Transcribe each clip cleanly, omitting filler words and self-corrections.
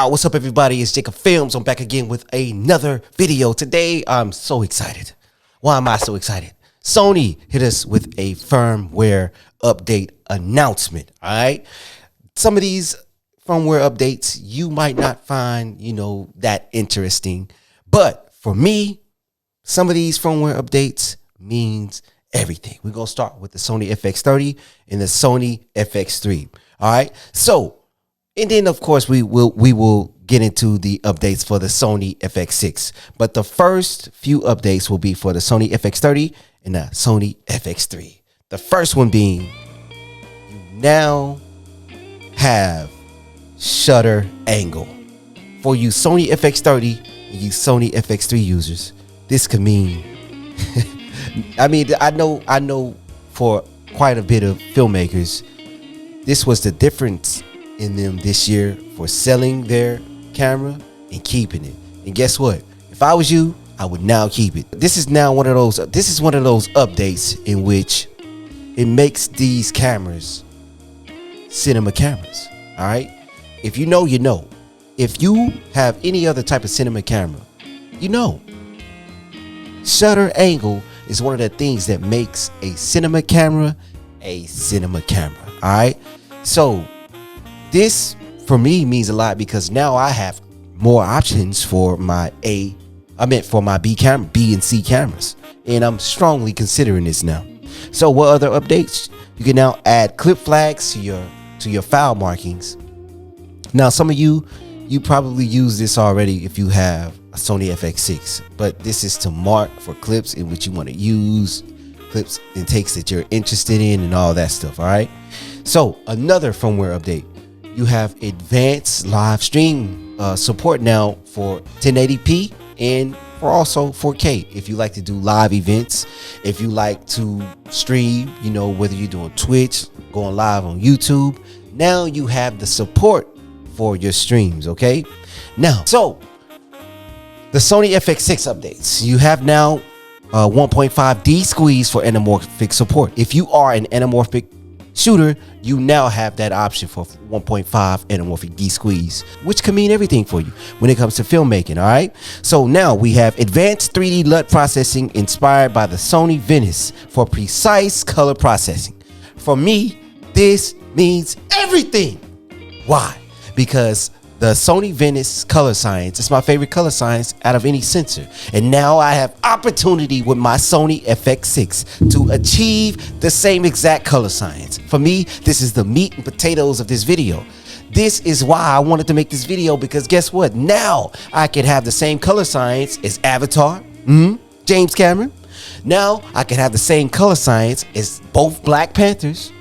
Wow, what's up everybody? It's Jacob Films. I'm back again with another video. Today, I'm so excited. Why am I so excited? Sony hit us with a firmware update announcement, all right? Some of these firmware updates you might not find, that interesting. But for me, some of these firmware updates means everything. We're going to start with the Sony FX30 and the Sony FX3, all right? So, and then, of course, we will get into the updates for the Sony FX6. But the first few updates will be for the Sony FX30 and the Sony FX3. The first one being, you now have shutter angle. For you Sony FX30 and you Sony FX3 users, this could mean, I know for quite a bit of filmmakers, this was the difference in them this year for selling their camera and keeping it. And guess what? If I was you, I would now keep it. This is one of those updates in which it makes these cameras cinema cameras. All right. If you know, you know. If you have any other type of cinema camera, you know. Shutter angle is one of the things that makes a cinema camera a cinema camera. All right. So this for me means a lot because now I have more options for my B and C cameras, and I'm strongly considering this now. So what other updates? You can now add clip flags to your file markings. Now some of you probably use this already if you have a Sony FX6, but this is to mark for clips in which you want to use, clips and takes that you're interested in and all that stuff. All right. So another firmware update. You have advanced live stream support now for 1080p and for also 4K. If you like to do live events, if you like to stream, whether you're doing Twitch, going live on YouTube, now you have the support for your streams. Okay. Now, so the Sony FX6 updates, you have now 1.5D squeeze for anamorphic support. If you are an anamorphic shooter, you now have that option for 1.5 anamorphic D squeeze, which can mean everything for you when it comes to filmmaking. All right. So now we have advanced 3D LUT processing inspired by the Sony Venice for precise color processing. For me, this means everything. Why? Because the Sony Venice color science is my favorite color science out of any sensor. And now I have opportunity with my Sony FX6 to achieve the same exact color science. For me, this is the meat and potatoes of this video. This is why I wanted to make this video, because guess what? Now I can have the same color science as Avatar, James Cameron. Now I can have the same color science as both Black Panthers,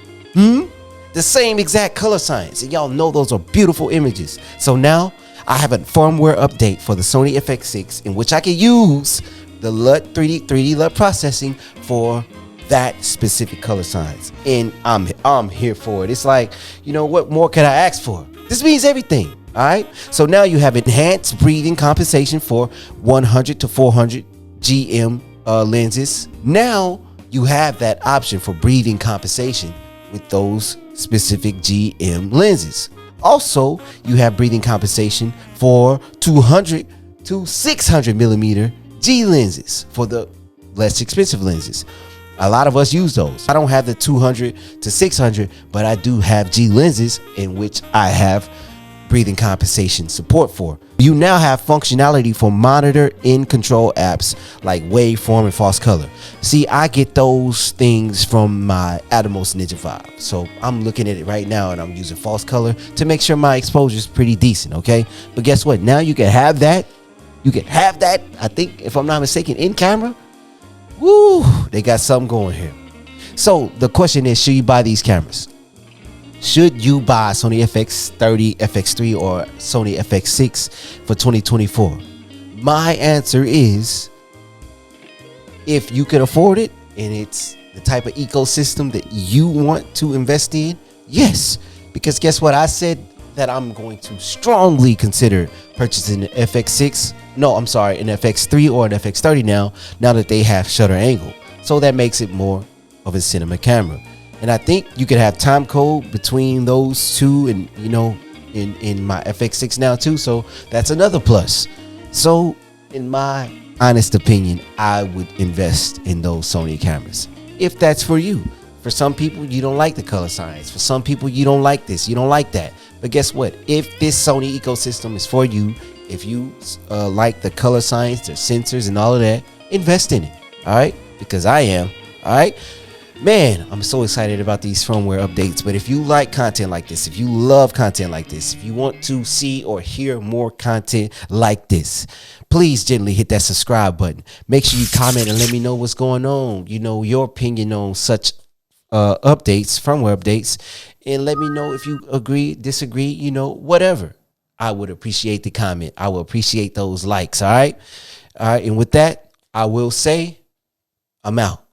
the same exact color science, and y'all know those are beautiful images. So now I have a firmware update for the Sony FX6 in which I can use the LUT 3D LUT processing for that specific color science, and I'm here for it. It's like, what more could I ask for? This means everything. All right. So now you have enhanced breathing compensation for 100 to 400 GM lenses. Now you have that option for breathing compensation with those specific GM lenses. Also, you have breathing compensation for 200 to 600 millimeter G lenses for the less expensive lenses. A lot of us use those. I don't have the 200 to 600, but I do have G lenses in which I have breathing compensation support for. You now have functionality for monitor in control apps like waveform and false color. See, I get those things from my Atomos Ninja 5. So I'm looking at it right now and I'm using false color to make sure my exposure is pretty decent. Okay. But guess what? Now you can have that. I think, if I'm not mistaken, in camera. Woo, they got something going here. So the question is, should you buy these cameras? Should you buy Sony FX30, FX3, or Sony FX6 for 2024? My answer is, if you can afford it and it's the type of ecosystem that you want to invest in, yes. Because guess what? I said that I'm going to strongly consider purchasing an FX6. No, I'm sorry, an FX3 or an FX30 now that they have shutter angle. So that makes it more of a cinema camera. And I think you could have time code between those two and, in my FX6 now too, so that's another plus. So in my honest opinion, I would invest in those Sony cameras if that's for you. For some people, you don't like the color science. For some people, you don't like this, you don't like that. But guess what? If this Sony ecosystem is for you, if you like the color science, the sensors and all of that, invest in it. All right, because I am. All right, man, I'm so excited about these firmware updates. But if you like content like this, if you love content like this, if you want to see or hear more content like this, please gently hit that subscribe button. Make sure you comment and let me know what's going on. You know, your opinion on such updates, firmware updates, and let me know if you agree, disagree, you know, whatever. I would appreciate the comment. I will appreciate those likes. All right. And with that, I will say I'm out.